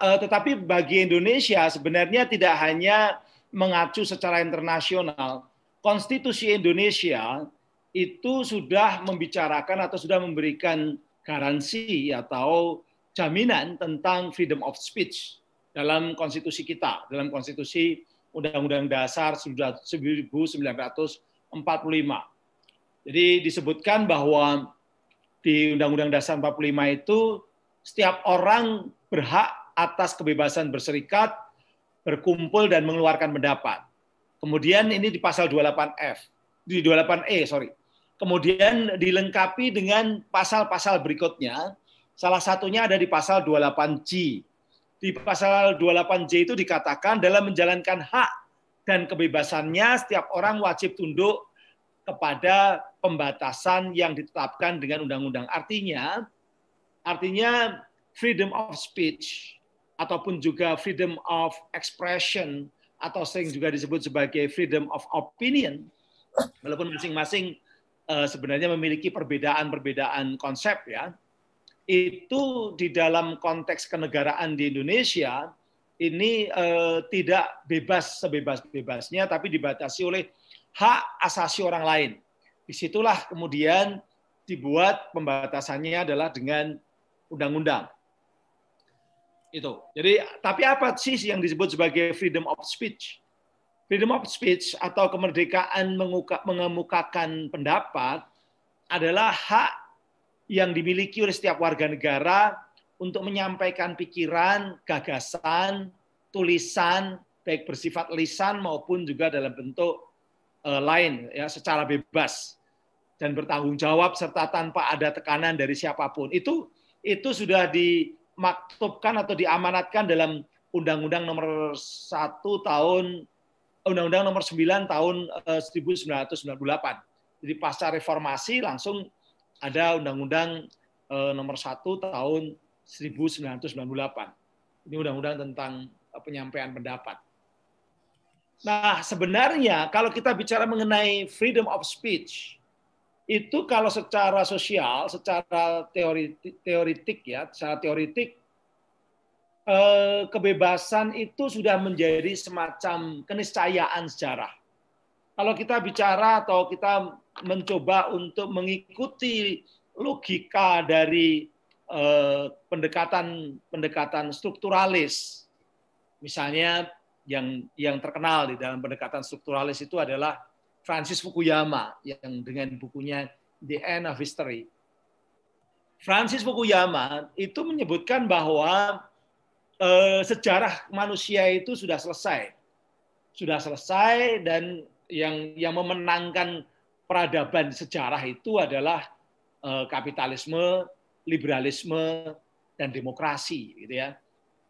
tetapi bagi Indonesia sebenarnya tidak hanya mengacu secara internasional. Konstitusi Indonesia itu sudah membicarakan atau sudah memberikan garansi atau jaminan tentang freedom of speech dalam konstitusi kita, dalam konstitusi Undang-Undang Dasar 1945. Jadi disebutkan bahwa di Undang-Undang Dasar 45 itu setiap orang berhak atas kebebasan berserikat, berkumpul dan mengeluarkan pendapat. Kemudian ini di pasal 28F, di 28E, sorry. Kemudian dilengkapi dengan pasal-pasal berikutnya, salah satunya ada di pasal 28J. Di pasal 28J itu dikatakan dalam menjalankan hak dan kebebasannya setiap orang wajib tunduk kepada pembatasan yang ditetapkan dengan undang-undang. Artinya freedom of speech ataupun juga freedom of expression atau sering juga disebut sebagai freedom of opinion, walaupun masing-masing sebenarnya memiliki perbedaan konsep ya, itu di dalam konteks kenegaraan di Indonesia ini tidak bebas sebebas-bebasnya, tapi dibatasi oleh hak asasi orang lain. Disitulah kemudian dibuat pembatasannya adalah dengan undang-undang. Itu. Jadi, tapi apa sih yang disebut sebagai freedom of speech? Freedom of speech atau kemerdekaan mengemukakan pendapat adalah hak yang dimiliki oleh setiap warga negara untuk menyampaikan pikiran, gagasan, tulisan, baik bersifat lisan maupun juga dalam bentuk lain, ya, secara bebas dan bertanggung jawab serta tanpa ada tekanan dari siapapun. Itu sudah dimaktubkan atau diamanatkan dalam Undang-Undang nomor 1 tahun Undang-Undang nomor 9 tahun 1998. Jadi pasca reformasi langsung ada Undang-Undang nomor 1 tahun 1998. Ini undang-undang tentang penyampaian pendapat. Nah, sebenarnya kalau kita bicara mengenai freedom of speech, itu kalau secara sosial, secara teoritik ya, secara teoritik kebebasan itu sudah menjadi semacam keniscayaan sejarah. Kalau kita bicara atau kita mencoba untuk mengikuti logika dari pendekatan strukturalis, misalnya yang terkenal di dalam pendekatan strukturalis itu adalah Francis Fukuyama yang dengan bukunya The End of History. Francis Fukuyama itu menyebutkan bahwa sejarah manusia itu sudah selesai dan yang memenangkan peradaban sejarah itu adalah kapitalisme, liberalisme dan demokrasi, gitu ya.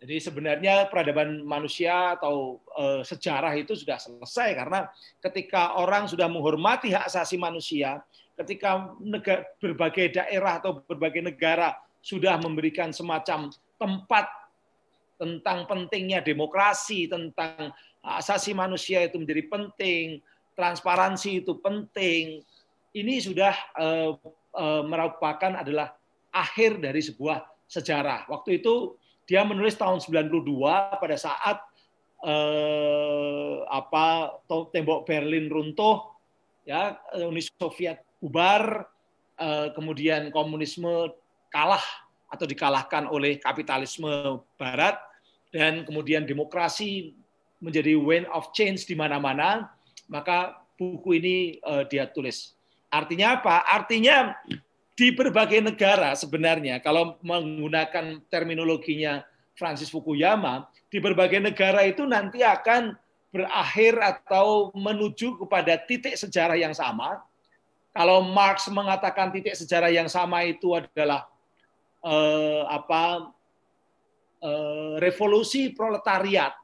Jadi sebenarnya peradaban manusia atau sejarah itu sudah selesai karena ketika orang sudah menghormati hak asasi manusia, ketika berbagai daerah atau berbagai negara sudah memberikan semacam tempat tentang pentingnya demokrasi, tentang hak asasi manusia itu menjadi penting, transparansi itu penting, ini sudah merupakan adalah akhir dari sebuah sejarah. Waktu itu dia menulis tahun 92 pada saat tembok Berlin runtuh, ya, Uni Soviet bubar, kemudian komunisme kalah atau dikalahkan oleh kapitalisme Barat, dan kemudian demokrasi menjadi wind of change di mana-mana, maka buku ini dia tulis. Artinya apa? Artinya di berbagai negara sebenarnya, kalau menggunakan terminologinya Francis Fukuyama, di berbagai negara itu nanti akan berakhir atau menuju kepada titik sejarah yang sama. Kalau Marx mengatakan titik sejarah yang sama itu adalah revolusi proletariat,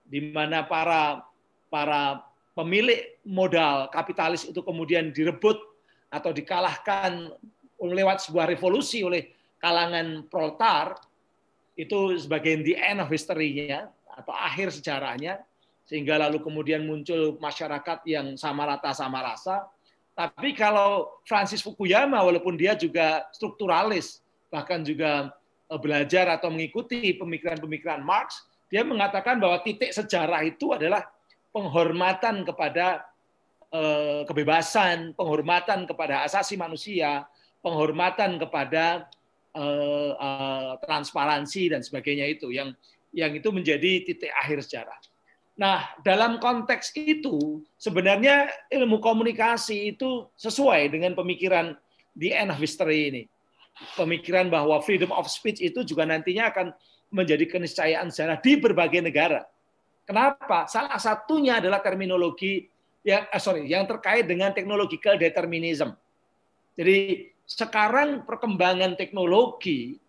di mana para pemilik modal kapitalis itu kemudian direbut atau dikalahkan lewat sebuah revolusi oleh kalangan proletar, itu sebagai the end of history-nya atau akhir sejarahnya, sehingga lalu kemudian muncul masyarakat yang sama rata sama rasa. Tapi kalau Francis Fukuyama, walaupun dia juga strukturalis, bahkan juga belajar atau mengikuti pemikiran-pemikiran Marx, dia mengatakan bahwa titik sejarah itu adalah penghormatan kepada kebebasan, penghormatan kepada asasi manusia, penghormatan kepada transparansi dan sebagainya itu yang itu menjadi titik akhir sejarah. Nah, dalam konteks itu sebenarnya ilmu komunikasi itu sesuai dengan pemikiran the end of history ini. Pemikiran bahwa freedom of speech itu juga nantinya akan menjadi keniscayaan sejarah di berbagai negara. Kenapa? Salah satunya adalah terminologi yang terkait dengan technological determinism. Jadi sekarang perkembangan teknologi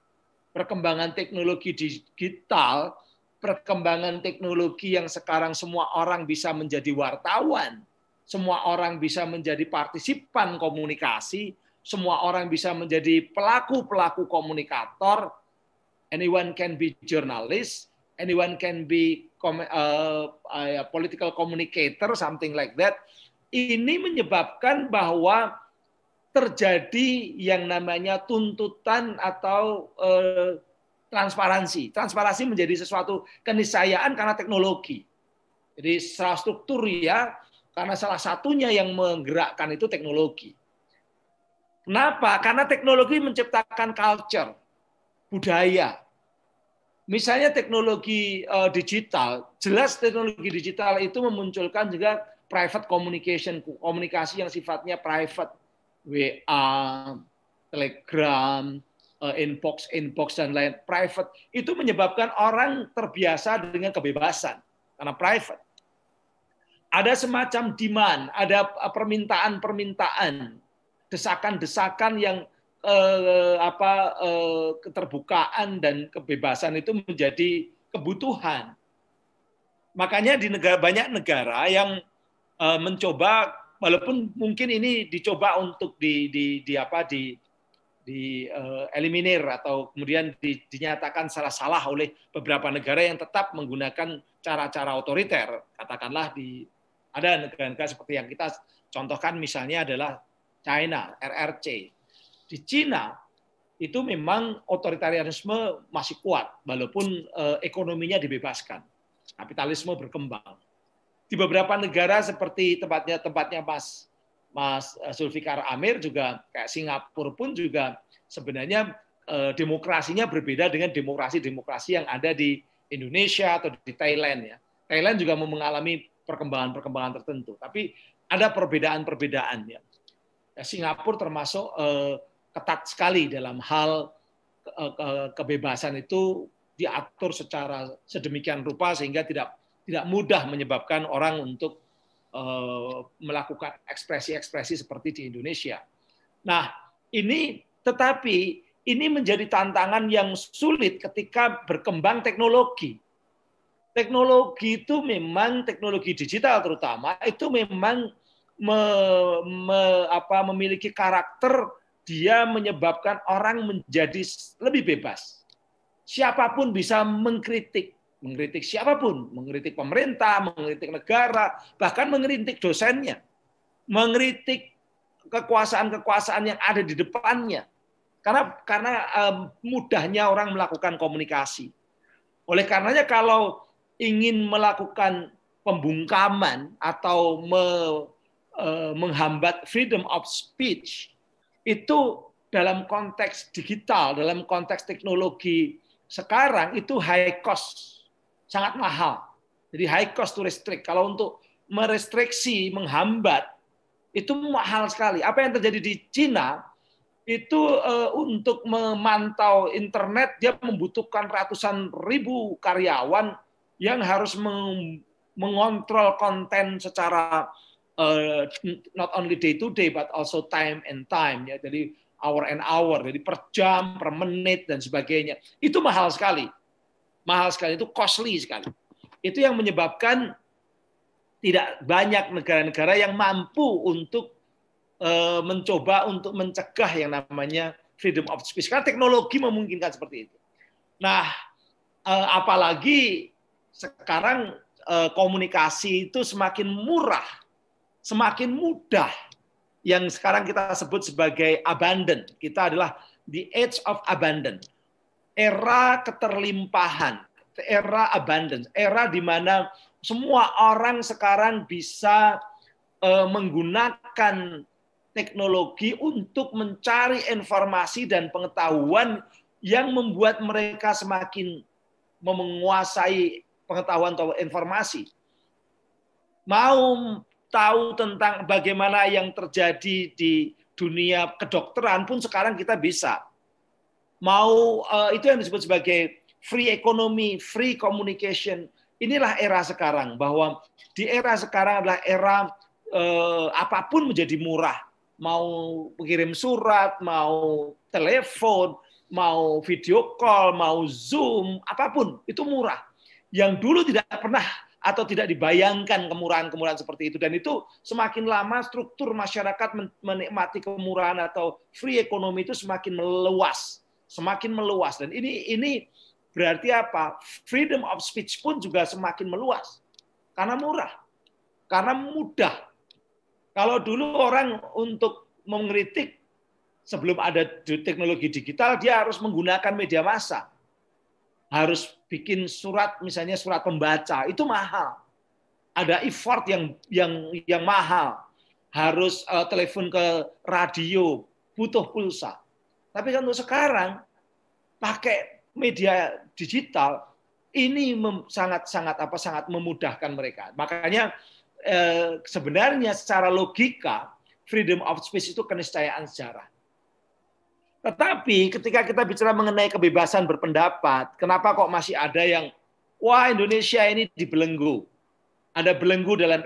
digital, perkembangan teknologi yang sekarang semua orang bisa menjadi wartawan, semua orang bisa menjadi partisipan komunikasi, semua orang bisa menjadi pelaku-pelaku komunikator, anyone can be journalist, anyone can be political communicator, something like that. Ini menyebabkan bahwa terjadi yang namanya tuntutan atau transparansi. Transparansi menjadi sesuatu keniscayaan karena teknologi. Jadi secara struktur ya, karena salah satunya yang menggerakkan itu teknologi. Kenapa? Karena teknologi menciptakan culture, budaya. Misalnya teknologi digital, jelas teknologi digital itu memunculkan juga private communication, komunikasi yang sifatnya private, WA, Telegram, inbox dan lain private, itu menyebabkan orang terbiasa dengan kebebasan karena private. Ada semacam demand, ada permintaan-permintaan, desakan-desakan yang keterbukaan dan kebebasan itu menjadi kebutuhan. Makanya di banyak negara yang mencoba, walaupun mungkin ini dicoba untuk eliminir atau kemudian dinyatakan salah oleh beberapa negara yang tetap menggunakan cara-cara otoriter. Katakanlah ada negara-negara seperti yang kita contohkan misalnya adalah China, RRC. Di Cina itu memang otoritarianisme masih kuat walaupun ekonominya dibebaskan. Kapitalisme berkembang. Di beberapa negara seperti tempatnya Mas Zulfikar Amir juga kayak Singapura pun juga sebenarnya demokrasinya berbeda dengan demokrasi-demokrasi yang ada di Indonesia atau di Thailand ya. Thailand juga mengalami perkembangan tertentu, tapi ada perbedaan-perbedaan ya. Singapura termasuk ketat sekali dalam hal kebebasan itu diatur secara sedemikian rupa sehingga tidak mudah menyebabkan orang untuk melakukan ekspresi-ekspresi seperti di Indonesia. Nah, tetapi ini menjadi tantangan yang sulit ketika berkembang teknologi. Teknologi itu memang, teknologi digital terutama, itu memang memiliki karakter dia menyebabkan orang menjadi lebih bebas. Siapapun bisa mengkritik siapapun, mengkritik pemerintah, mengkritik negara, bahkan mengkritik dosennya, mengkritik kekuasaan-kekuasaan yang ada di depannya. Karena mudahnya orang melakukan komunikasi. Oleh karenanya kalau ingin melakukan pembungkaman atau menghambat freedom of speech, itu dalam konteks digital, dalam konteks teknologi sekarang itu high cost, sangat mahal. Jadi high cost to restrict. Kalau untuk merestriksi, menghambat, itu mahal sekali. Apa yang terjadi di Cina, itu untuk memantau internet, dia membutuhkan ratusan ribu karyawan yang harus mengontrol konten secara not only day to day, but also time and time. Ya. Jadi hour and hour, jadi per jam, per menit, dan sebagainya. Itu mahal sekali. Mahal sekali, itu costly sekali. Itu yang menyebabkan tidak banyak negara-negara yang mampu untuk mencoba untuk mencegah yang namanya freedom of speech. Karena teknologi memungkinkan seperti itu. Nah, apalagi sekarang komunikasi itu semakin murah, semakin mudah. Yang sekarang kita sebut sebagai abundant. Kita adalah the age of abundant. era keterlimpahan, era abundance, era di mana semua orang sekarang bisa menggunakan teknologi untuk mencari informasi dan pengetahuan yang membuat mereka semakin menguasai pengetahuan atau informasi. Mau tahu tentang bagaimana yang terjadi di dunia kedokteran pun sekarang kita bisa. Mau itu yang disebut sebagai free economy, free communication. Inilah era sekarang, bahwa di era sekarang adalah era apapun menjadi murah. Mau mengirim surat, mau telepon, mau video call, mau Zoom, apapun itu murah. Yang dulu tidak pernah atau tidak dibayangkan kemurahan-kemurahan seperti itu. Dan itu semakin lama struktur masyarakat menikmati kemurahan atau free economy itu semakin meluas. Semakin meluas. Dan ini berarti apa? Freedom of speech pun juga semakin meluas. Karena murah. Karena mudah. Kalau dulu orang untuk mengkritik sebelum ada teknologi digital, dia harus menggunakan media massa. Harus bikin surat, misalnya surat pembaca, itu mahal. Ada effort yang mahal. Harus telepon ke radio, butuh pulsa. Tapi kan untuk sekarang pakai media digital ini sangat memudahkan mereka. Makanya sebenarnya secara logika freedom of speech itu keniscayaan sejarah. Tetapi ketika kita bicara mengenai kebebasan berpendapat, kenapa kok masih ada yang wah Indonesia ini dibelenggu, ada belenggu dalam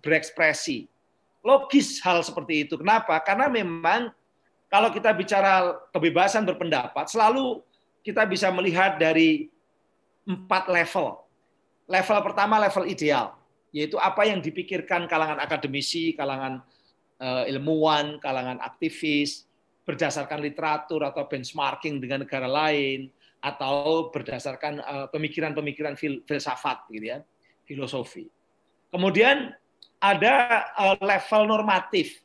berekspresi. Logis hal seperti itu. Kenapa? Karena memang kalau kita bicara kebebasan berpendapat, selalu kita bisa melihat dari 4 level. Level pertama, level ideal, yaitu apa yang dipikirkan kalangan akademisi, kalangan ilmuwan, kalangan aktivis, berdasarkan literatur atau benchmarking dengan negara lain, atau berdasarkan pemikiran-pemikiran filsafat, gitu ya, filosofi. Kemudian ada level normatif.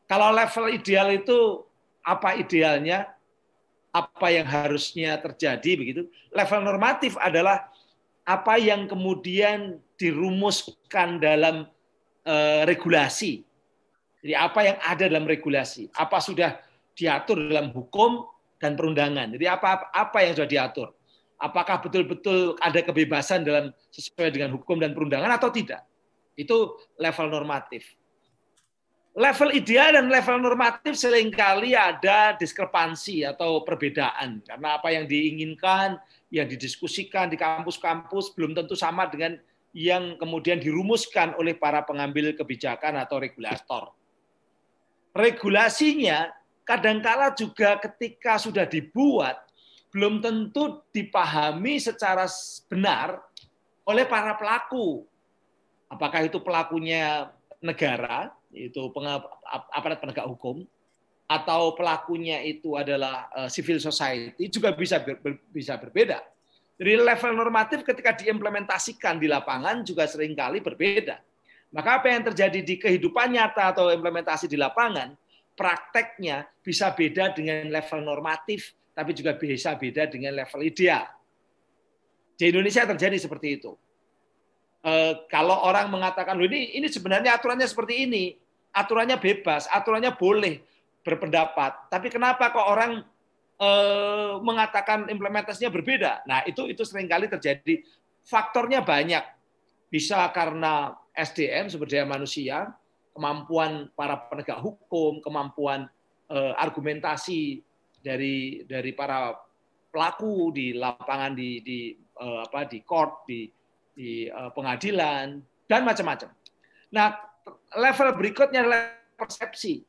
Kalau level ideal itu apa idealnya, apa yang harusnya terjadi begitu. Level normatif adalah apa yang kemudian dirumuskan dalam regulasi. Jadi apa yang ada dalam regulasi, apa sudah diatur dalam hukum dan perundangan. Jadi apa yang sudah diatur. Apakah betul-betul ada kebebasan dalam sesuai dengan hukum dan perundangan atau tidak. Itu level normatif. Level ideal dan level normatif seringkali ada diskrepansi atau perbedaan. Karena apa yang diinginkan, yang didiskusikan di kampus-kampus belum tentu sama dengan yang kemudian dirumuskan oleh para pengambil kebijakan atau regulator. Regulasinya kadangkala juga ketika sudah dibuat, belum tentu dipahami secara benar oleh para pelaku. Apakah itu pelakunya negara, itu aparat penegak hukum, atau pelakunya itu adalah civil society, juga bisa berbeda. Jadi level normatif ketika diimplementasikan di lapangan juga seringkali berbeda. Maka apa yang terjadi di kehidupan nyata atau implementasi di lapangan, prakteknya bisa beda dengan level normatif, tapi juga bisa beda dengan level ideal. Di Indonesia terjadi seperti itu. Kalau orang mengatakan, loh ini sebenarnya aturannya seperti ini, aturannya bebas, aturannya boleh berpendapat, tapi kenapa kok orang mengatakan implementasinya berbeda? Nah itu seringkali terjadi. Faktornya banyak, bisa karena SDM sumber daya manusia, kemampuan para penegak hukum, kemampuan argumentasi dari para pelaku di lapangan, di court, di pengadilan, dan macam-macam. Nah, level berikutnya adalah persepsi.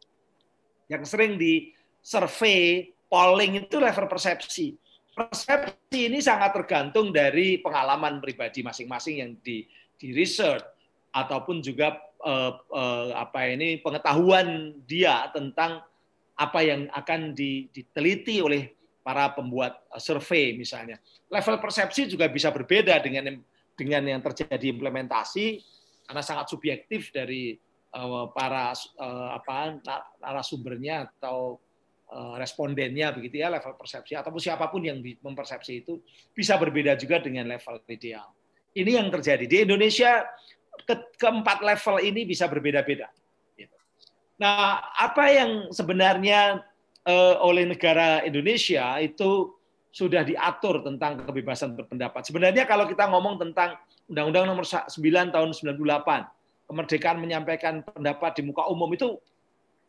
Yang sering di survei, polling itu level persepsi. Persepsi ini sangat tergantung dari pengalaman pribadi masing-masing yang di research, ataupun juga pengetahuan dia tentang apa yang akan diteliti oleh para pembuat survei misalnya. Level persepsi juga bisa berbeda dengan yang terjadi implementasi, karena sangat subjektif dari para narasumbernya atau respondennya begitu ya, level persepsi ataupun siapapun yang mempersepsi itu bisa berbeda juga dengan level ideal. Ini yang terjadi di Indonesia, keempat level ini bisa berbeda-beda. Nah, apa yang sebenarnya oleh negara Indonesia itu sudah diatur tentang kebebasan berpendapat. Sebenarnya kalau kita ngomong tentang Undang-Undang Nomor 9 Tahun 98, kemerdekaan menyampaikan pendapat di muka umum itu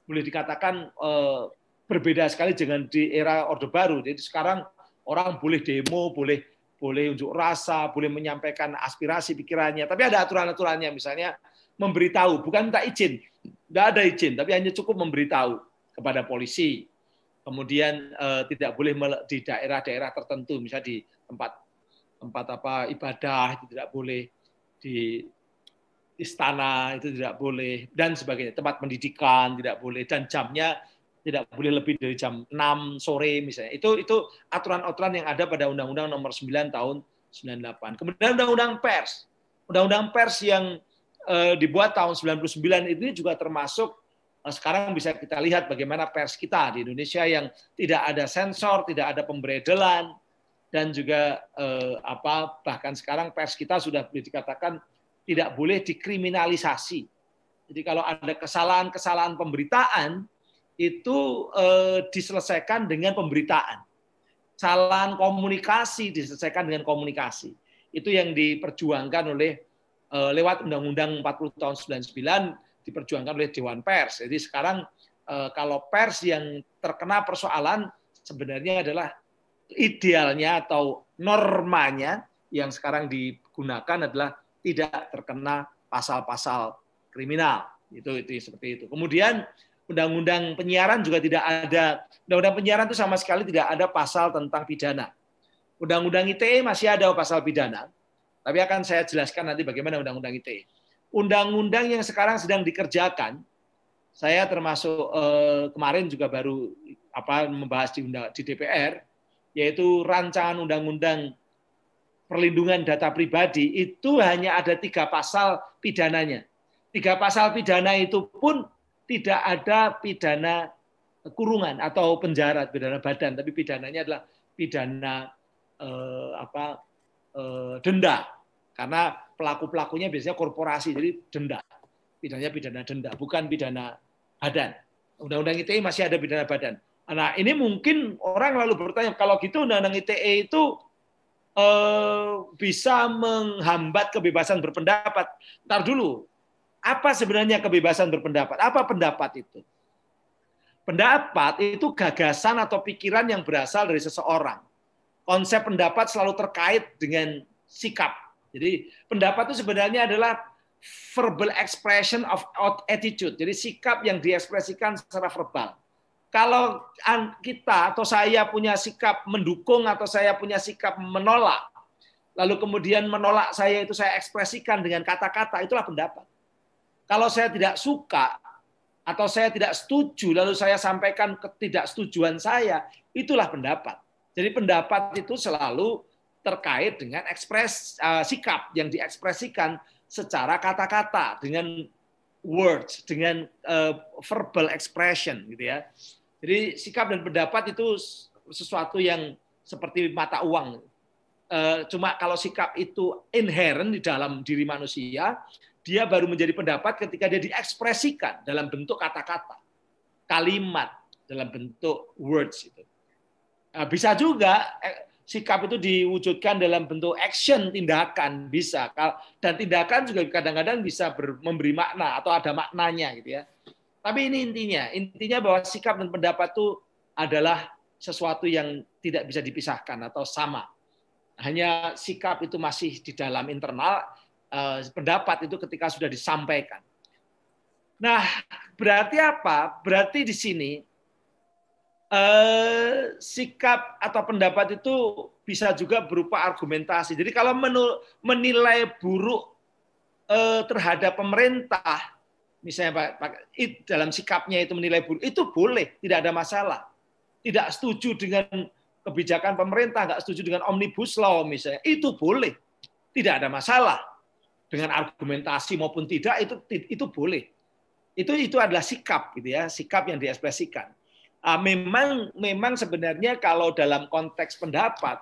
boleh dikatakan berbeda sekali dengan di era Orde Baru. Jadi sekarang orang boleh demo, boleh unjuk rasa, boleh menyampaikan aspirasi pikirannya, tapi ada aturan-aturannya, misalnya memberitahu, bukan minta izin, tidak ada izin, tapi hanya cukup memberitahu kepada polisi. Kemudian tidak boleh di daerah-daerah tertentu, misalnya di tempat ibadah itu tidak boleh, di istana itu tidak boleh, dan sebagainya. Tempat pendidikan tidak boleh, dan jamnya tidak boleh lebih dari jam 6 sore misalnya. Itu aturan-aturan yang ada pada Undang-Undang Nomor 9 Tahun 98. Kemudian Undang-Undang Pers. Undang-Undang Pers yang dibuat tahun 99 ini juga termasuk sekarang bisa kita lihat bagaimana pers kita di Indonesia yang tidak ada sensor, tidak ada pemberedelan, dan juga bahkan sekarang pers kita sudah boleh dikatakan tidak boleh dikriminalisasi. Jadi kalau ada kesalahan-kesalahan pemberitaan itu diselesaikan dengan pemberitaan. Kesalahan komunikasi diselesaikan dengan komunikasi. Itu yang diperjuangkan oleh lewat Undang-Undang 40 tahun 99 diperjuangkan oleh Dewan Pers. Jadi sekarang kalau pers yang terkena persoalan sebenarnya adalah idealnya atau normanya yang sekarang digunakan adalah tidak terkena pasal-pasal kriminal. Itu seperti itu. Kemudian Undang-Undang Penyiaran juga tidak ada. Undang-Undang Penyiaran itu sama sekali tidak ada pasal tentang pidana. Undang-Undang ITE masih ada pasal pidana. Tapi akan saya jelaskan nanti bagaimana Undang-Undang ITE. Undang-undang yang sekarang sedang dikerjakan, saya termasuk kemarin juga baru membahas di DPR, yaitu rancangan Undang-Undang Perlindungan Data Pribadi, itu hanya ada 3 pasal pidananya. 3 pasal pidana itu pun tidak ada pidana kurungan atau penjara, pidana badan, tapi pidananya adalah pidana denda. Karena pelaku-pelakunya biasanya korporasi, jadi denda. Pidananya pidana denda, bukan pidana badan. Undang-Undang ITE masih ada pidana badan. Nah, ini mungkin orang lalu bertanya, kalau gitu Undang-Undang ITE itu bisa menghambat kebebasan berpendapat. Ntar dulu, apa sebenarnya kebebasan berpendapat? Apa pendapat itu? Pendapat itu gagasan atau pikiran yang berasal dari seseorang. Konsep pendapat selalu terkait dengan sikap. Jadi pendapat itu sebenarnya adalah verbal expression of attitude. Jadi sikap yang diekspresikan secara verbal. Kalau kita atau saya punya sikap mendukung atau saya punya sikap menolak, lalu kemudian menolak saya itu saya ekspresikan dengan kata-kata, itulah pendapat. Kalau saya tidak suka atau saya tidak setuju, lalu saya sampaikan ketidaksetujuan saya, itulah pendapat. Jadi pendapat itu selalu terkait dengan sikap yang diekspresikan secara kata-kata, dengan words, dengan verbal expression, gitu ya. Jadi sikap dan pendapat itu sesuatu yang seperti mata uang. Cuma kalau sikap itu inherent di dalam diri manusia, dia baru menjadi pendapat ketika dia diekspresikan dalam bentuk kata-kata, kalimat, dalam bentuk words. Itu. Bisa juga sikap itu diwujudkan dalam bentuk action, tindakan, bisa. Dan tindakan juga kadang-kadang bisa memberi makna atau ada maknanya, gitu ya. Tapi ini intinya bahwa sikap dan pendapat itu adalah sesuatu yang tidak bisa dipisahkan atau sama. Hanya sikap itu masih di dalam internal, pendapat itu ketika sudah disampaikan. Nah, berarti apa? Berarti di sini sikap atau pendapat itu bisa juga berupa argumentasi. Jadi kalau menilai buruk terhadap pemerintah, misalnya dalam sikapnya itu menilai buruk, itu boleh, tidak ada masalah. Tidak setuju dengan kebijakan pemerintah, nggak setuju dengan omnibus law misalnya, itu boleh, tidak ada masalah. Dengan argumentasi maupun tidak itu boleh. Itu adalah sikap, gitu ya, sikap yang diekspresikan. Memang sebenarnya kalau dalam konteks pendapat,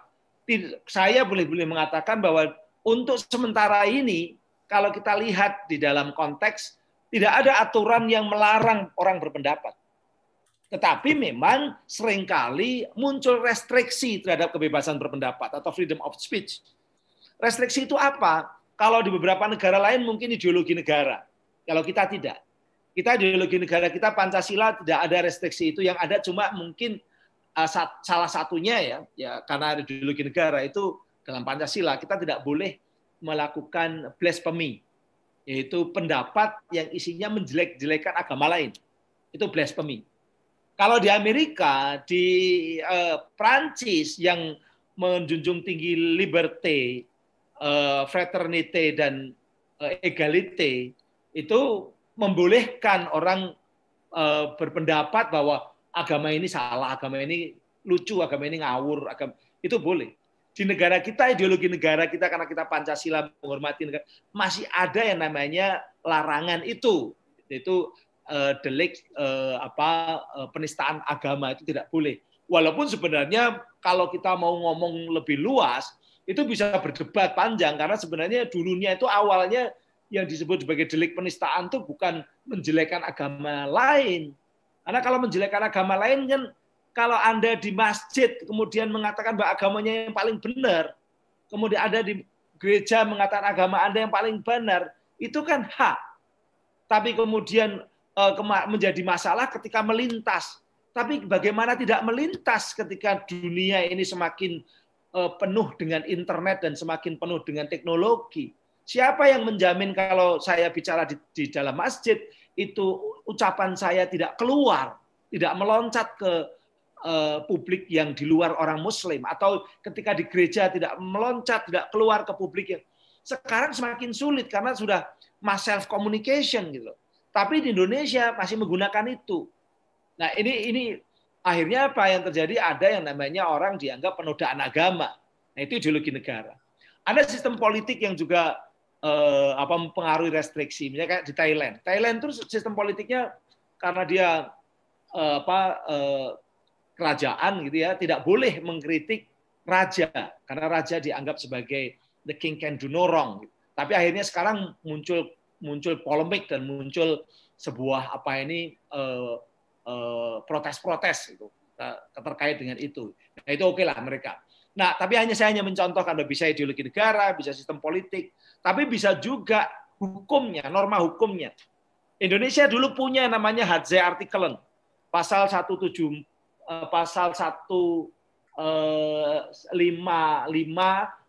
saya boleh mengatakan bahwa untuk sementara ini, kalau kita lihat di dalam konteks, tidak ada aturan yang melarang orang berpendapat. Tetapi memang seringkali muncul restriksi terhadap kebebasan berpendapat atau freedom of speech. Restriksi itu apa? Kalau di beberapa negara lain mungkin ideologi negara. Kalau kita tidak. Kita ideologi negara kita Pancasila tidak ada restriksi itu, yang ada cuma mungkin salah satunya ya karena ideologi negara itu dalam Pancasila kita tidak boleh melakukan blasphemy, yaitu pendapat yang isinya menjelek-jelekan agama lain. Itu blasphemy. Kalau di Amerika, di Prancis yang menjunjung tinggi liberté, fraternité dan égalité, itu membolehkan orang berpendapat bahwa agama ini salah, agama ini lucu, agama ini ngawur, itu boleh. Di negara kita, ideologi negara kita karena kita Pancasila menghormati negara, masih ada yang namanya larangan itu, yaitu delik penistaan agama, itu tidak boleh. Walaupun sebenarnya kalau kita mau ngomong lebih luas, itu bisa berdebat panjang karena sebenarnya dulunya itu awalnya yang disebut sebagai delik penistaan itu bukan menjelekan agama lain. Karena kalau menjelekan agama lain kan kalau Anda di masjid kemudian mengatakan bahwa agamanya yang paling benar, kemudian ada di gereja mengatakan agama Anda yang paling benar, itu kan hak. Tapi kemudian menjadi masalah ketika melintas. Tapi bagaimana tidak melintas ketika dunia ini semakin penuh dengan internet dan semakin penuh dengan teknologi? Siapa yang menjamin kalau saya bicara di dalam masjid, itu ucapan saya tidak keluar, tidak meloncat ke publik yang di luar orang Muslim, atau ketika di gereja tidak meloncat, tidak keluar ke publik yang sekarang semakin sulit karena sudah mass self communication gitu. Tapi di Indonesia masih menggunakan itu. Nah ini akhirnya apa yang terjadi? Ada yang namanya orang dianggap penodaan agama. Nah itu ideologi negara. Ada sistem politik yang juga mempengaruhi restriksi. Misalnya kayak di Thailand. Thailand itu sistem politiknya karena dia kerajaan gitu ya, tidak boleh mengkritik raja karena raja dianggap sebagai the king can do no wrong. Tapi akhirnya sekarang muncul polemik dan muncul sebuah protes-protes gitu terkait dengan itu. Nah itu oke lah mereka. Nah, tapi saya hanya mencontohkan bahwa bisa ideologi negara, bisa sistem politik, tapi bisa juga hukumnya, norma hukumnya. Indonesia dulu punya namanya Hadze Artikelen, pasal 155, 156,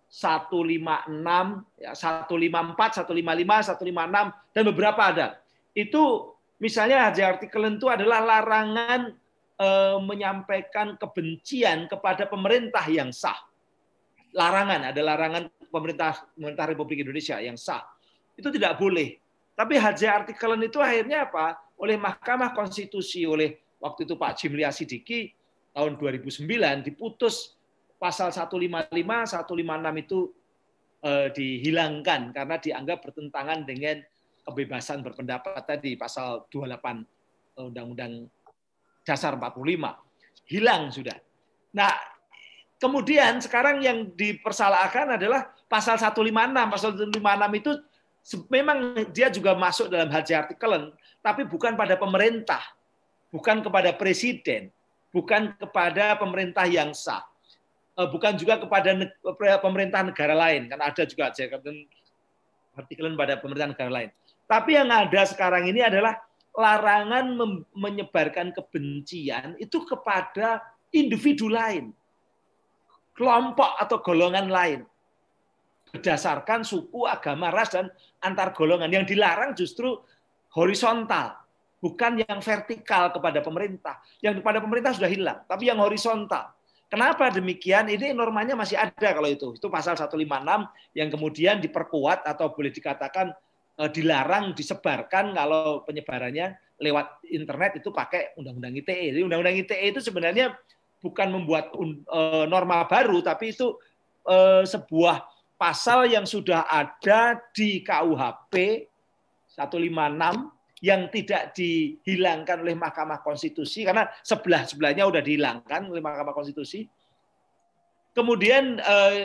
154, 155, 156, dan beberapa ada. Itu misalnya Hadze Artikelen itu adalah larangan menyampaikan kebencian kepada pemerintah yang sah. Larangan, ada larangan pemerintah Republik Indonesia yang sah. Itu tidak boleh. Tapi Hadze Artikelen itu akhirnya apa? Oleh Mahkamah Konstitusi, oleh waktu itu Pak Jimli Asidiki tahun 2009 diputus pasal 155, 156 itu dihilangkan karena dianggap bertentangan dengan kebebasan berpendapat tadi, pasal 28 Undang-Undang Dasar 45. Hilang sudah. Nah, kemudian sekarang yang dipersalahkan adalah pasal 156. Pasal 156 itu memang dia juga masuk dalam Hadze Artikelen, tapi bukan pada pemerintah, bukan kepada presiden, bukan kepada pemerintah yang sah, bukan juga kepada pemerintah negara lain, kan ada juga Hadze Artikelen pada pemerintah negara lain. Tapi yang ada sekarang ini adalah larangan menyebarkan kebencian itu kepada individu lain, kelompok atau golongan lain, berdasarkan suku, agama, ras, dan antar golongan. Yang dilarang justru horizontal, bukan yang vertikal kepada pemerintah. Yang kepada pemerintah sudah hilang, tapi yang horizontal. Kenapa demikian? Ini normanya masih ada kalau itu. Itu pasal 156 yang kemudian diperkuat atau boleh dikatakan dilarang disebarkan kalau penyebarannya lewat internet itu pakai Undang-Undang ITE. Jadi Undang-Undang ITE itu sebenarnya bukan membuat norma baru, tapi itu sebuah pasal yang sudah ada di KUHP 156 yang tidak dihilangkan oleh Mahkamah Konstitusi, karena sebelah-sebelahnya udah dihilangkan oleh Mahkamah Konstitusi. Kemudian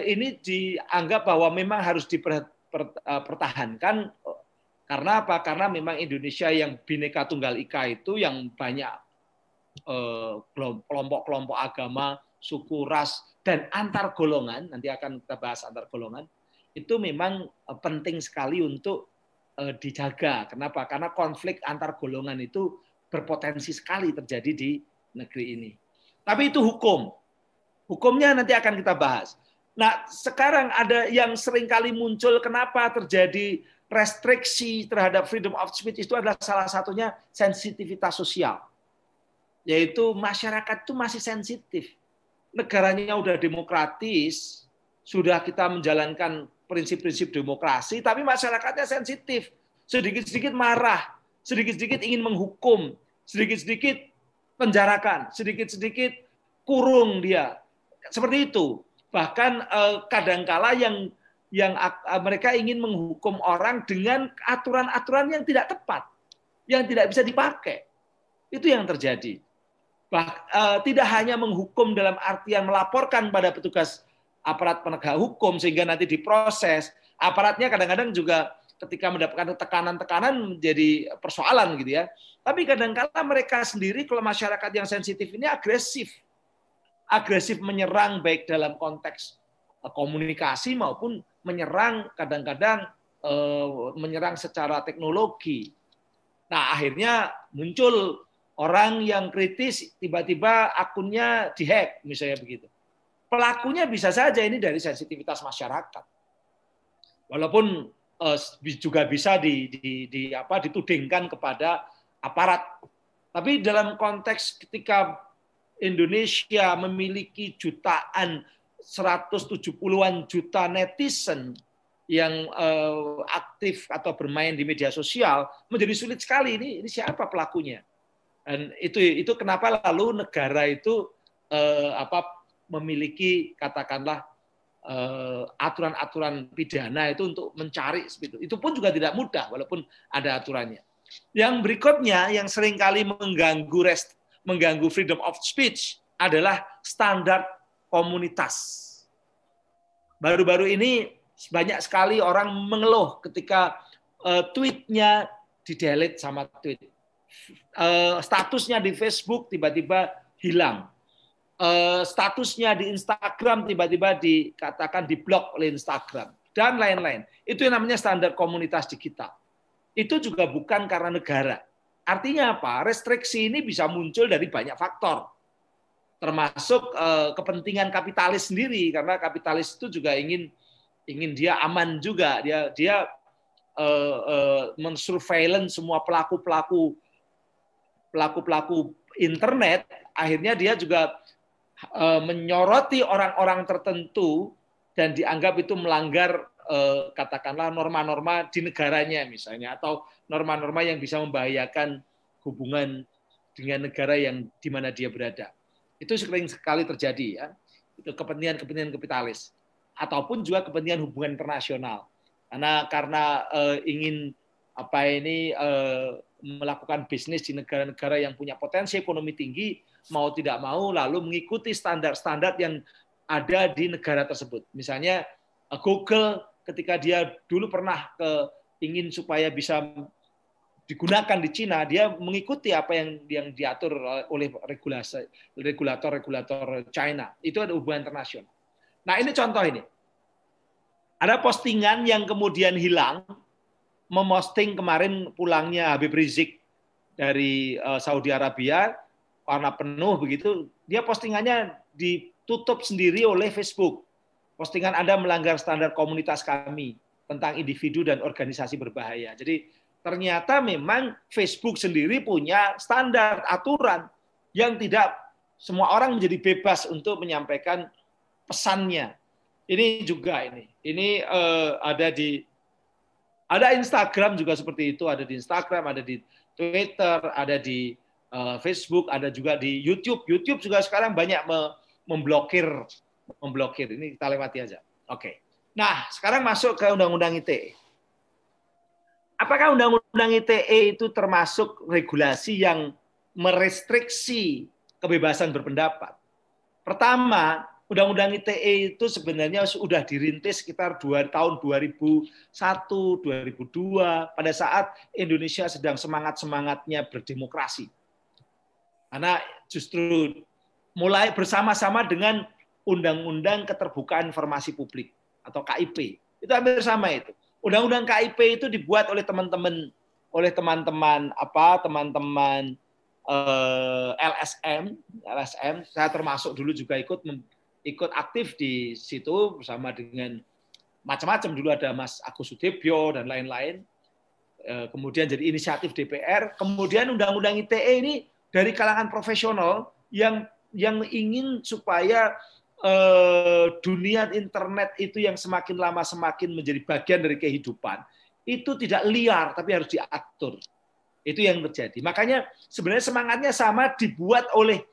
ini dianggap bahwa memang harus dipertahankan. Karena apa? Karena memang Indonesia yang Bhinneka Tunggal Ika itu yang banyak kelompok-kelompok agama, suku, ras, dan antar golongan, nanti akan kita bahas antar golongan, itu memang penting sekali untuk dijaga. Kenapa? Karena konflik antar golongan itu berpotensi sekali terjadi di negeri ini. Tapi itu hukum. Hukumnya nanti akan kita bahas. Nah, sekarang ada yang seringkali muncul, kenapa terjadi restriksi terhadap freedom of speech, itu adalah salah satunya sensitivitas sosial. Yaitu masyarakat itu masih sensitif. Negaranya udah demokratis, sudah kita menjalankan prinsip-prinsip demokrasi, tapi masyarakatnya sensitif. Sedikit-sedikit marah, sedikit-sedikit ingin menghukum, sedikit-sedikit penjarakan, sedikit-sedikit kurung dia. Seperti itu. Bahkan kadangkala yang mereka ingin menghukum orang dengan aturan-aturan yang tidak tepat, yang tidak bisa dipakai. Itu yang terjadi. Tidak hanya menghukum dalam artian melaporkan pada petugas aparat penegak hukum sehingga nanti diproses. Aparatnya kadang-kadang juga ketika mendapatkan tekanan-tekanan menjadi persoalan gitu ya. Tapi kadang-kala mereka sendiri kalau masyarakat yang sensitif ini agresif. Agresif menyerang baik dalam konteks komunikasi maupun menyerang kadang-kadang menyerang secara teknologi. Nah, akhirnya muncul orang yang kritis tiba-tiba akunnya dihack misalnya begitu. Pelakunya bisa saja ini dari sensitivitas masyarakat. Walaupun juga bisa ditudingkan kepada aparat. Tapi dalam konteks ketika Indonesia memiliki jutaan 170-an juta netizen yang aktif atau bermain di media sosial, menjadi sulit sekali ini siapa pelakunya. Dan itu kenapa lalu negara itu memiliki katakanlah aturan-aturan pidana itu untuk mencari seperti itu. Itu pun juga tidak mudah walaupun ada aturannya. Yang berikutnya yang seringkali mengganggu freedom of speech adalah standar komunitas. Baru-baru ini banyak sekali orang mengeluh ketika tweetnya di-delete sama tweet. Statusnya di Facebook tiba-tiba hilang. Statusnya di Instagram tiba-tiba dikatakan diblok oleh Instagram. Dan lain-lain. Itu yang namanya standar komunitas digital. Itu juga bukan karena negara. Artinya apa? Restriksi ini bisa muncul dari banyak faktor. Termasuk kepentingan kapitalis sendiri. Karena kapitalis itu juga ingin dia aman juga. Dia mensurveillance semua pelaku-pelaku internet, akhirnya dia juga menyoroti orang-orang tertentu dan dianggap itu melanggar katakanlah norma-norma di negaranya misalnya, atau norma-norma yang bisa membahayakan hubungan dengan negara yang di mana dia berada. Itu sering sekali terjadi ya. Itu kepentingan kapitalis ataupun juga kepentingan hubungan internasional. Karena ingin melakukan bisnis di negara-negara yang punya potensi ekonomi tinggi, mau tidak mau lalu mengikuti standar-standar yang ada di negara tersebut. Misalnya Google ketika dia dulu pernah ingin supaya bisa digunakan di Cina, dia mengikuti apa yang diatur oleh regulator China. Itu ada hubungan internasional. Nah, ini contoh ini. Ada postingan yang kemudian hilang, memosting kemarin pulangnya Habib Rizik dari Saudi Arabia, warna penuh begitu, dia postingannya ditutup sendiri oleh Facebook. Postingan Anda melanggar standar komunitas kami tentang individu dan organisasi berbahaya. Jadi ternyata memang Facebook sendiri punya standar aturan yang tidak semua orang menjadi bebas untuk menyampaikan pesannya. Ini juga ini ada Instagram juga seperti itu, ada di Instagram, ada di Twitter, ada di Facebook, ada juga di YouTube. YouTube juga sekarang banyak memblokir. Ini kita lewati aja. Oke. Nah, sekarang masuk ke Undang-Undang ITE. apakah Undang-Undang ITE itu termasuk regulasi yang merestriksi kebebasan berpendapat? Pertama, Undang-Undang ITE itu sebenarnya sudah dirintis sekitar tahun 2001, 2002, pada saat Indonesia sedang semangat-semangatnya berdemokrasi. Karena justru mulai bersama-sama dengan Undang-Undang Keterbukaan Informasi Publik atau KIP. Itu hampir sama itu. Undang-Undang KIP itu dibuat oleh teman-teman LSM. Saya termasuk dulu juga ikut aktif di situ bersama dengan macam-macam, dulu ada Mas Agus Sudebyo dan lain-lain. Kemudian jadi inisiatif DPR. Kemudian Undang-Undang ITE ini dari kalangan profesional yang ingin supaya dunia internet itu yang semakin lama semakin menjadi bagian dari kehidupan, itu tidak liar tapi harus diatur. Itu yang terjadi. Makanya sebenarnya semangatnya sama, dibuat oleh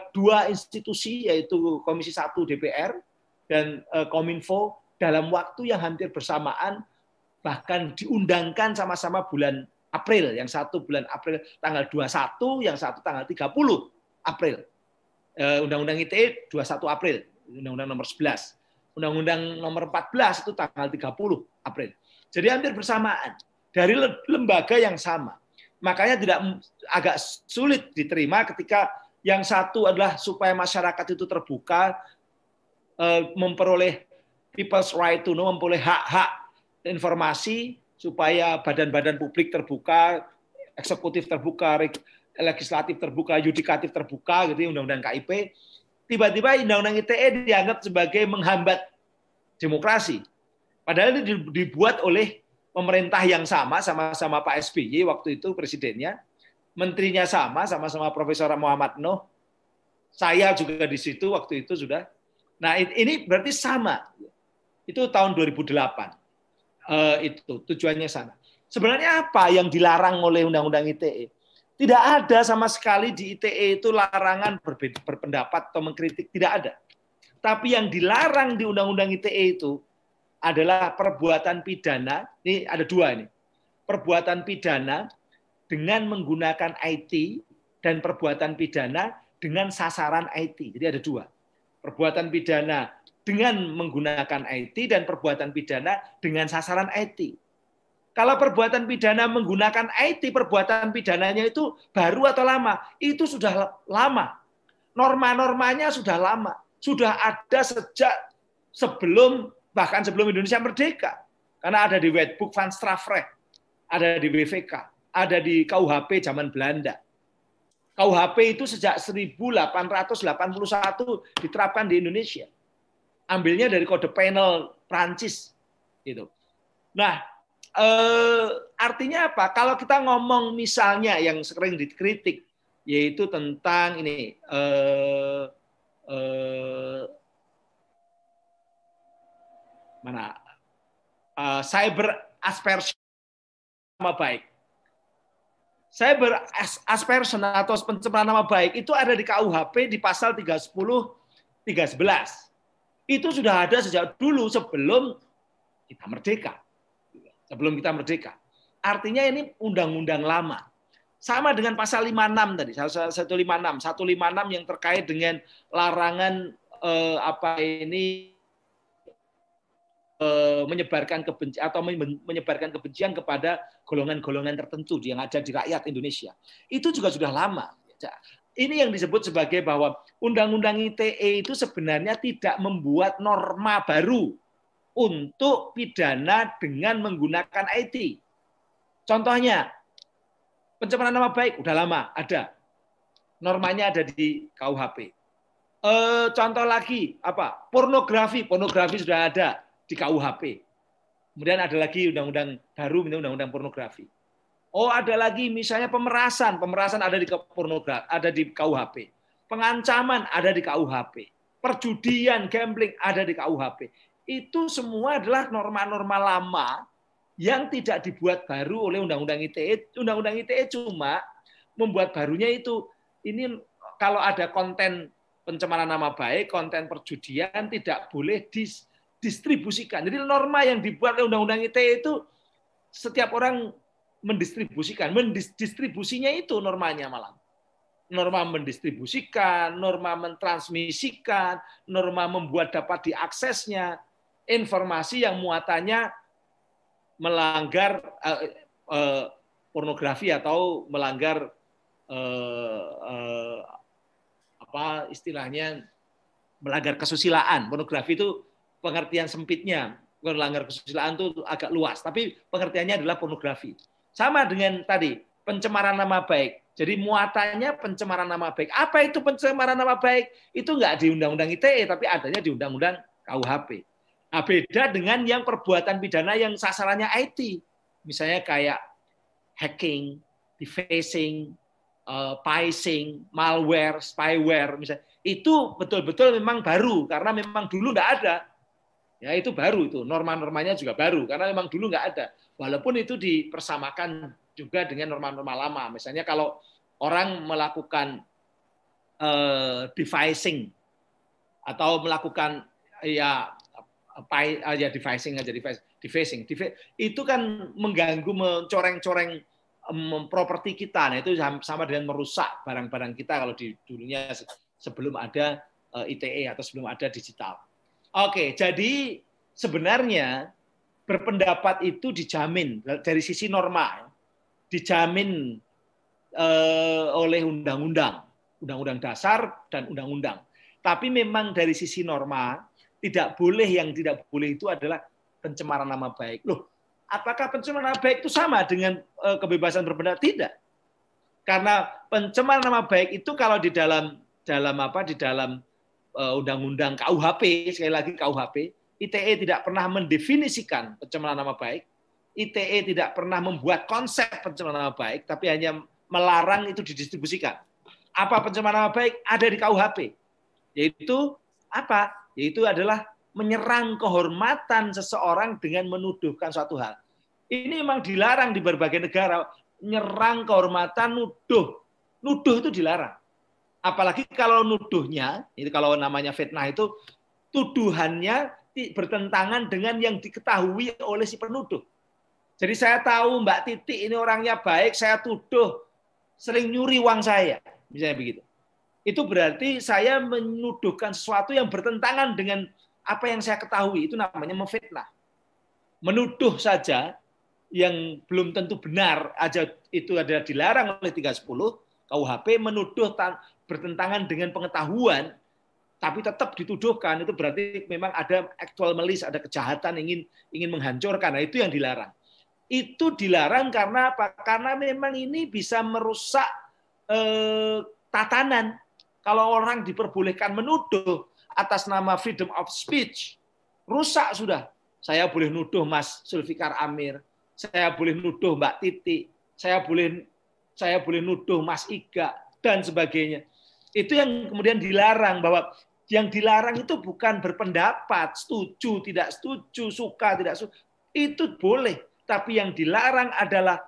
dua institusi, yaitu Komisi 1 DPR dan Kominfo, dalam waktu yang hampir bersamaan, bahkan diundangkan sama-sama bulan April. Yang satu bulan April tanggal 21, yang satu tanggal 30 April. Undang-Undang ITE 21 April, Undang-Undang nomor 11. Undang-Undang nomor 14 itu tanggal 30 April. Jadi hampir bersamaan dari lembaga yang sama. Makanya agak sulit diterima ketika yang satu adalah supaya masyarakat itu terbuka, memperoleh people's right to know, memperoleh hak-hak informasi, supaya badan-badan publik terbuka, eksekutif terbuka, legislatif terbuka, yudikatif terbuka, gitu, Undang-Undang KIP. Tiba-tiba Undang-Undang ITE dianggap sebagai menghambat demokrasi. Padahal ini dibuat oleh pemerintah yang sama-sama Pak SBY waktu itu presidennya, menterinya sama-sama Profesor Muhammad Nuh, saya juga di situ waktu itu sudah. Nah ini berarti sama. Itu tahun 2008. Itu tujuannya sana. Sebenarnya apa yang dilarang oleh Undang-Undang ITE? Tidak ada sama sekali di ITE itu larangan berpendapat atau mengkritik, tidak ada. Tapi yang dilarang di Undang-Undang ITE itu adalah perbuatan pidana. Ini ada dua ini. Perbuatan pidana dengan menggunakan IT dan perbuatan pidana dengan sasaran IT. Jadi ada dua. Perbuatan pidana dengan menggunakan IT dan perbuatan pidana dengan sasaran IT. Kalau perbuatan pidana menggunakan IT, perbuatan pidananya itu baru atau lama? Itu sudah lama. Norma-normanya sudah lama. Sudah ada sejak bahkan sebelum Indonesia merdeka. Karena ada di Wetboek van Strafrecht, ada di WVK, ada di KUHP zaman Belanda. KUHP itu sejak 1881 diterapkan di Indonesia. Ambilnya dari kode penal Prancis. Gitu. Nah, artinya apa? Kalau kita ngomong misalnya yang sering dikritik, yaitu tentang ini cyber aspersion nama baik. Cyber aspersion atau pencemaran nama baik itu ada di KUHP di pasal 310, 311. Itu sudah ada sejak dulu sebelum kita merdeka. Sebelum kita merdeka. Artinya ini undang-undang lama. Sama dengan pasal 56 tadi, 156 yang terkait dengan larangan menyebarkan kebencian atau menyebarkan kebencian kepada golongan-golongan tertentu yang ada di rakyat Indonesia. Itu juga sudah lama. Ini yang disebut sebagai bahwa Undang-Undang ITE itu sebenarnya tidak membuat norma baru untuk pidana dengan menggunakan IT. Contohnya, pencemaran nama baik udah lama ada. Normanya ada di KUHP. Contoh lagi apa? Pornografi sudah ada di KUHP. Kemudian ada lagi undang-undang baru, undang-undang pornografi. Oh, ada lagi misalnya pemerasan ada di pornografi, ada di KUHP. Pengancaman ada di KUHP. Perjudian, gambling ada di KUHP. Itu semua adalah norma-norma lama yang tidak dibuat baru oleh Undang-Undang ITE. Undang-Undang ITE cuma membuat barunya itu, ini kalau ada konten pencemaran nama baik, konten perjudian tidak boleh didistribusikan. Jadi norma yang dibuat oleh Undang-Undang ITE itu setiap orang mendistribusinya itu normanya malah. Norma mendistribusikan, norma mentransmisikan, norma membuat dapat diaksesnya, informasi yang muatannya melanggar pornografi atau melanggar apa istilahnya melanggar kesusilaan. Pornografi itu pengertian sempitnya, melanggar kesusilaan itu agak luas, tapi pengertiannya adalah pornografi. Sama dengan tadi pencemaran nama baik. Jadi muatannya pencemaran nama baik. Apa itu pencemaran nama baik? Itu nggak di Undang-Undang ITE, tapi adanya di Undang-Undang KUHP. Nah, beda dengan yang perbuatan pidana yang sasarannya IT. Misalnya kayak hacking, defacing, phishing, malware, spyware. Misalnya. Itu betul-betul memang baru, karena memang dulu nggak ada. Ya, itu baru itu. Norma-normanya juga baru, karena memang dulu nggak ada. Walaupun itu dipersamakan juga dengan norma-norma lama. Misalnya kalau orang melakukan devising atau melakukan defacing itu kan mengganggu, mencoreng-coreng properti kita. Nah, itu sama dengan merusak barang-barang kita kalau di dulunya sebelum ada ITE atau sebelum ada digital. Oke, jadi sebenarnya berpendapat itu dijamin dari sisi norma, dijamin oleh undang-undang dasar dan undang-undang. Tapi memang dari sisi norma tidak boleh itu adalah pencemaran nama baik. Loh, apakah pencemaran nama baik itu sama dengan kebebasan berpendapat? Tidak. Karena pencemaran nama baik itu kalau di dalam undang-undang KUHP, sekali lagi KUHP, ITE tidak pernah mendefinisikan pencemaran nama baik, ITE tidak pernah membuat konsep pencemaran nama baik, tapi hanya melarang itu didistribusikan. Apa pencemaran nama baik? Ada di KUHP. Yaitu apa? Yaitu adalah menyerang kehormatan seseorang dengan menuduhkan suatu hal. Ini memang dilarang di berbagai negara. Nyerang kehormatan, nuduh. Nuduh itu dilarang. Apalagi kalau nuduhnya, itu kalau namanya fitnah itu, tuduhannya bertentangan dengan yang diketahui oleh si penuduh. Jadi saya tahu Mbak Titi ini orangnya baik, saya tuduh sering nyuri uang saya, misalnya begitu. Itu berarti saya menuduhkan sesuatu yang bertentangan dengan apa yang saya ketahui, itu namanya memfitnah. Menuduh saja yang belum tentu benar aja itu adalah dilarang oleh 310 KUHP, menuduh bertentangan dengan pengetahuan tapi tetap dituduhkan, itu berarti memang ada actual malice, ada kejahatan ingin menghancurkan. Nah, itu yang dilarang. Itu dilarang karena apa? Karena memang ini bisa merusak tatanan. Kalau orang diperbolehkan menuduh atas nama freedom of speech, rusak sudah. Saya boleh nuduh Mas Zulfikar Amir, saya boleh nuduh Mbak Titi, saya boleh nuduh Mas Iga dan sebagainya. Itu yang kemudian dilarang, bahwa yang dilarang itu bukan berpendapat, setuju, tidak setuju, suka, tidak suka. Itu boleh, tapi yang dilarang adalah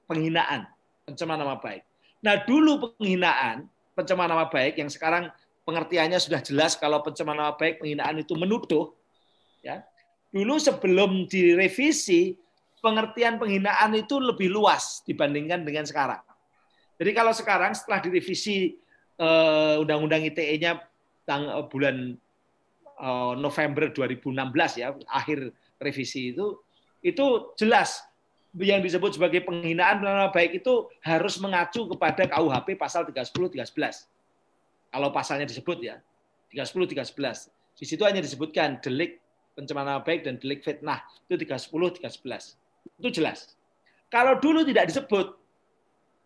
penghinaan, pencemaran nama baik. Nah, dulu penghinaan, pencemaran nama baik yang sekarang pengertiannya sudah jelas, kalau pencemaran nama baik, penghinaan itu menuduh, ya. Dulu sebelum direvisi, pengertian penghinaan itu lebih luas dibandingkan dengan sekarang. Jadi kalau sekarang setelah direvisi Undang-Undang ITE-nya bulan November 2016 ya, akhir revisi itu jelas yang disebut sebagai penghinaan nama baik itu harus mengacu kepada KUHP pasal 310 311. Kalau pasalnya disebut ya, 310 311. Di situ hanya disebutkan delik pencemaran nama baik dan delik fitnah. Itu 310 311. Itu jelas. Kalau dulu tidak disebut,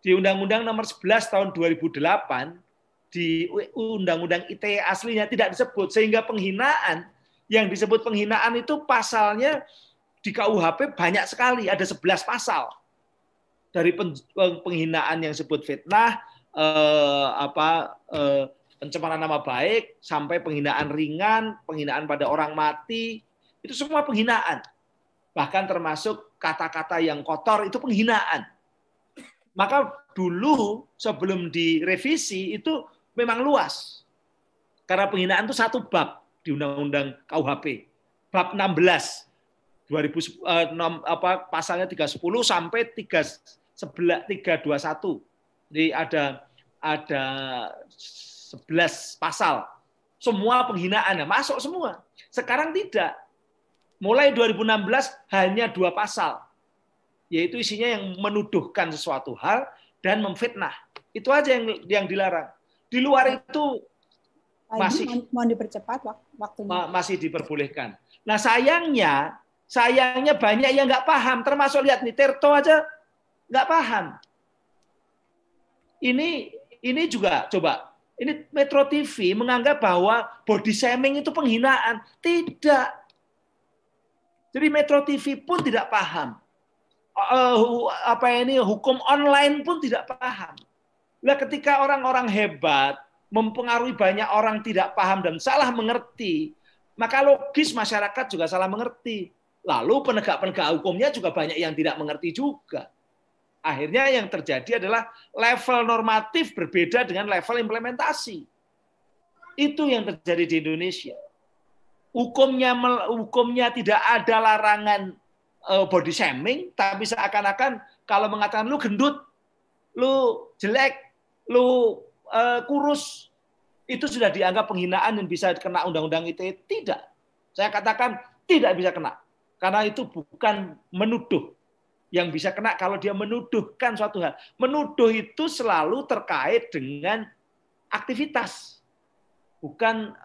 di Undang-Undang nomor 11 tahun 2008, di Undang-Undang ITE aslinya tidak disebut, sehingga penghinaan, yang disebut penghinaan itu pasalnya di KUHP banyak sekali, ada 11 pasal. Dari penghinaan yang disebut fitnah, pencemaran nama baik, sampai penghinaan ringan, penghinaan pada orang mati, itu semua penghinaan. Bahkan termasuk kata-kata yang kotor, itu penghinaan. Maka dulu sebelum direvisi itu memang luas. Karena penghinaan itu satu bab di Undang-Undang KUHP. Bab 16. pasalnya 310 sampai 321. Jadi ada 11 pasal. Semua penghinaan masuk semua. Sekarang tidak. Mulai 2016 hanya 2 pasal. Yaitu isinya yang menuduhkan sesuatu hal dan memfitnah. Itu aja yang dilarang. Di luar itu masih mau dipercepat waktunya. Masih diperbolehkan. Nah, sayangnya banyak yang nggak paham. Termasuk lihat nih, Tirto aja nggak paham. Ini juga coba. Ini Metro TV menganggap bahwa body shaming itu penghinaan. Tidak. Jadi Metro TV pun tidak paham. Hukum online pun tidak paham. Nah, ketika orang-orang hebat mempengaruhi banyak orang tidak paham dan salah mengerti, maka logis masyarakat juga salah mengerti. Lalu penegak-penegak hukumnya juga banyak yang tidak mengerti juga. Akhirnya yang terjadi adalah level normatif berbeda dengan level implementasi. Itu yang terjadi di Indonesia. Hukumnya tidak ada larangan body shaming, tapi seakan-akan kalau mengatakan lu gendut, lu jelek, lu kurus, itu sudah dianggap penghinaan dan bisa kena undang-undang ITE. Tidak. Saya katakan tidak bisa kena. Karena itu bukan menuduh. Yang bisa kena kalau dia menuduhkan suatu hal. Menuduh itu selalu terkait dengan aktivitas. Bukan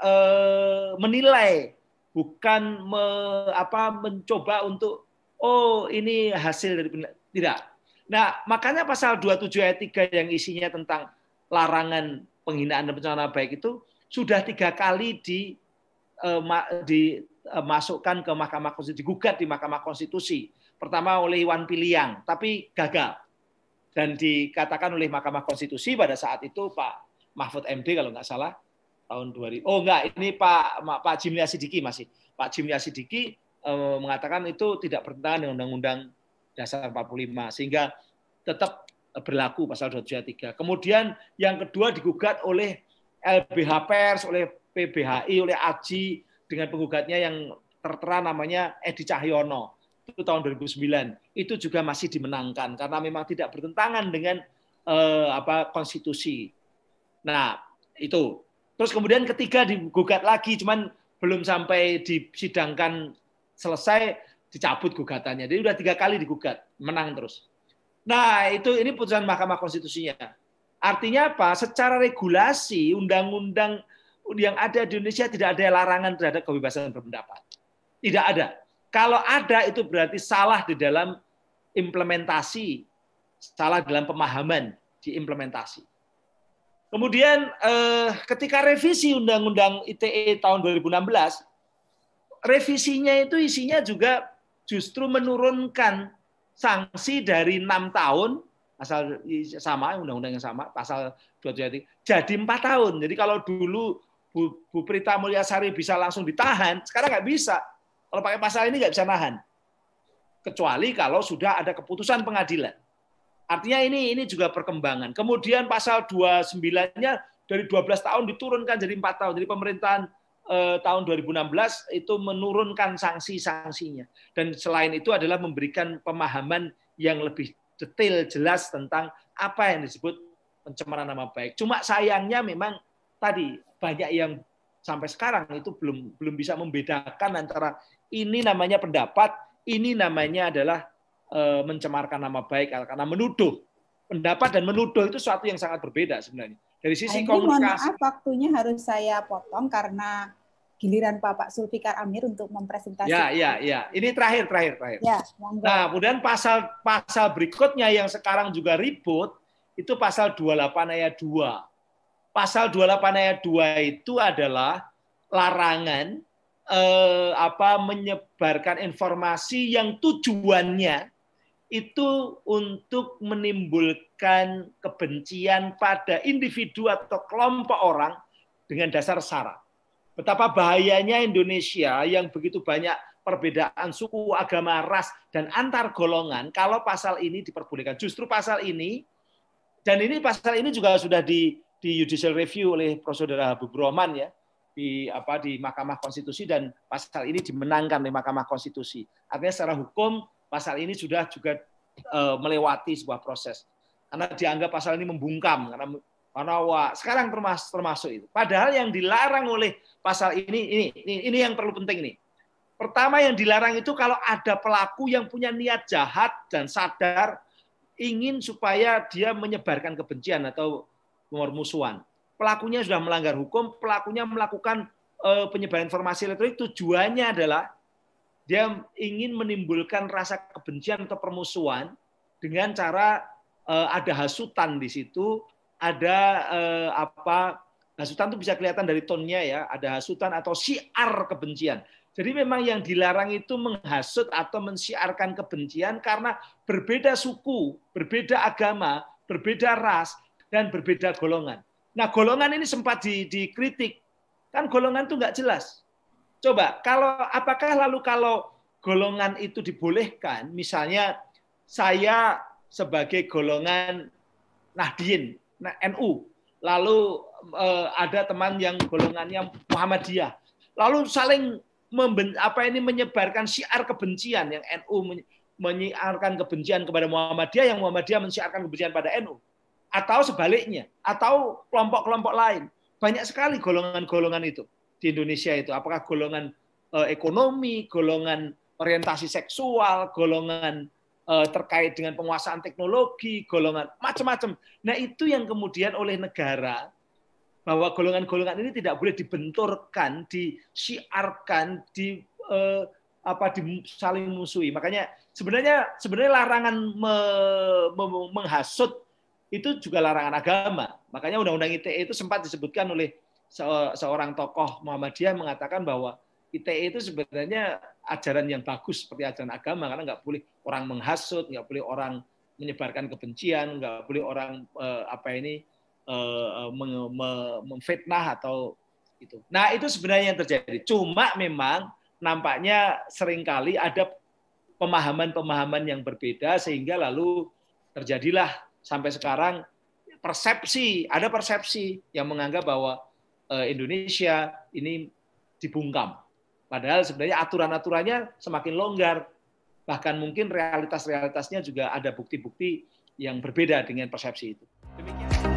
menilai. Bukan mencoba untuk, oh ini hasil dari penilaian. Tidak. Nah, makanya pasal 27 ayat 3 yang isinya tentang larangan penghinaan dan pencemaran nama baik itu sudah 3 kali dimasukkan ke Mahkamah Konstitusi, digugat di Mahkamah Konstitusi. Pertama oleh Iwan Piliang, tapi gagal. Dan dikatakan oleh Mahkamah Konstitusi pada saat itu Pak Mahfud MD kalau nggak salah tahun 2000. Oh enggak, ini Pak Jimli Asidiki masih. Pak Jimli Asidiki mengatakan itu tidak bertentangan dengan Undang-Undang Dasar 45 sehingga tetap berlaku pasal 273. Kemudian yang kedua digugat oleh LBH Pers, oleh PBHI, oleh AJI dengan penggugatnya yang tertera namanya Edi Cahyono. Itu tahun 2009. Itu juga masih dimenangkan karena memang tidak bertentangan dengan konstitusi. Nah, itu. Terus kemudian ketiga digugat lagi, cuman belum sampai disidangkan selesai, dicabut gugatannya. Jadi udah 3 kali digugat, menang terus. Nah, ini putusan Mahkamah Konstitusinya. Artinya apa? Secara regulasi, undang-undang yang ada di Indonesia tidak ada larangan terhadap kebebasan berpendapat. Tidak ada. Kalau ada, itu berarti salah di dalam implementasi, salah dalam pemahaman di implementasi. Kemudian ketika revisi Undang-Undang ITE tahun 2016, revisinya itu isinya juga justru menurunkan sanksi dari 6 tahun, asal sama, undang-undang yang sama, pasal 273, jadi 4 tahun. Jadi kalau dulu Bu Prita Mulyasari bisa langsung ditahan, sekarang nggak bisa. Kalau pakai pasal ini nggak bisa nahan. Kecuali kalau sudah ada keputusan pengadilan. Artinya ini juga perkembangan. Kemudian pasal 29-nya dari 12 tahun diturunkan jadi 4 tahun. Jadi pemerintahan tahun 2016 itu menurunkan sanksi-sanksinya. Dan selain itu adalah memberikan pemahaman yang lebih detail, jelas tentang apa yang disebut pencemaran nama baik. Cuma sayangnya memang tadi banyak yang sampai sekarang itu belum bisa membedakan antara ini namanya pendapat, ini namanya adalah mencemarkan nama baik karena menuduh. Pendapat dan menuduh itu sesuatu yang sangat berbeda sebenarnya. Dari sisi komunikasi. Mohon maaf, waktunya harus saya potong karena giliran Pak Zulfikar Amir untuk mempresentasikan. Ya. Ini terakhir. Ya, nah, kemudian pasal berikutnya yang sekarang juga ribut itu pasal 28 ayat 2. Pasal 28 ayat 2 itu adalah larangan menyebarkan informasi yang tujuannya itu untuk menimbulkan kebencian pada individu atau kelompok orang dengan dasar sara. Betapa bahayanya Indonesia yang begitu banyak perbedaan suku, agama, ras, dan antar golongan kalau pasal ini diperbolehkan. Justru pasal ini, dan pasal ini juga sudah di judicial review oleh Prof. Saudara Habibur Rahman ya, di Mahkamah Konstitusi dan pasal ini dimenangkan di Mahkamah Konstitusi. Artinya secara hukum pasal ini sudah juga melewati sebuah proses. Karena dianggap pasal ini membungkam karena sekarang termasuk itu. Padahal yang dilarang oleh pasal ini yang perlu penting ini. Pertama yang dilarang itu kalau ada pelaku yang punya niat jahat dan sadar ingin supaya dia menyebarkan kebencian atau permusuhan. Pelakunya sudah melanggar hukum, pelakunya melakukan penyebaran informasi elektronik, tujuannya adalah dia ingin menimbulkan rasa kebencian atau permusuhan dengan cara ada hasutan di situ, ada hasutan itu bisa kelihatan dari tonnya ya, ada hasutan atau syiar kebencian. Jadi memang yang dilarang itu menghasut atau mensiarkan kebencian karena berbeda suku, berbeda agama, berbeda ras, dan berbeda golongan. Nah, golongan ini sempat dikritik. Kan golongan itu nggak jelas. Coba, apakah kalau golongan itu dibolehkan, misalnya saya sebagai golongan Nahdien, NU, lalu ada teman yang golongannya Muhammadiyah, lalu saling menyebarkan syiar kebencian, yang NU menyiarkan kebencian kepada Muhammadiyah, yang Muhammadiyah mensiarkan kebencian pada NU, atau sebaliknya, atau kelompok-kelompok lain. Banyak sekali golongan-golongan itu di Indonesia itu. Apakah golongan ekonomi, golongan orientasi seksual, golongan terkait dengan penguasaan teknologi, golongan macam-macam. Nah, itu yang kemudian oleh negara bahwa golongan-golongan ini tidak boleh dibenturkan, disiarkan, saling musuhi. Makanya sebenarnya larangan menghasut itu juga larangan agama. Makanya Undang-Undang ITE itu sempat disebutkan oleh seorang tokoh Muhammadiyah mengatakan bahwa ITE itu sebenarnya ajaran yang bagus seperti ajaran agama, karena nggak boleh orang menghasut, nggak boleh orang menyebarkan kebencian, nggak boleh orang memfitnah atau itu. Nah, itu sebenarnya yang terjadi. Cuma memang nampaknya seringkali ada pemahaman-pemahaman yang berbeda sehingga lalu terjadilah sampai sekarang ada persepsi yang menganggap bahwa Indonesia ini dibungkam. Padahal sebenarnya aturan-aturannya semakin longgar. Bahkan mungkin realitas-realitasnya juga ada bukti-bukti yang berbeda dengan persepsi itu. Demikian.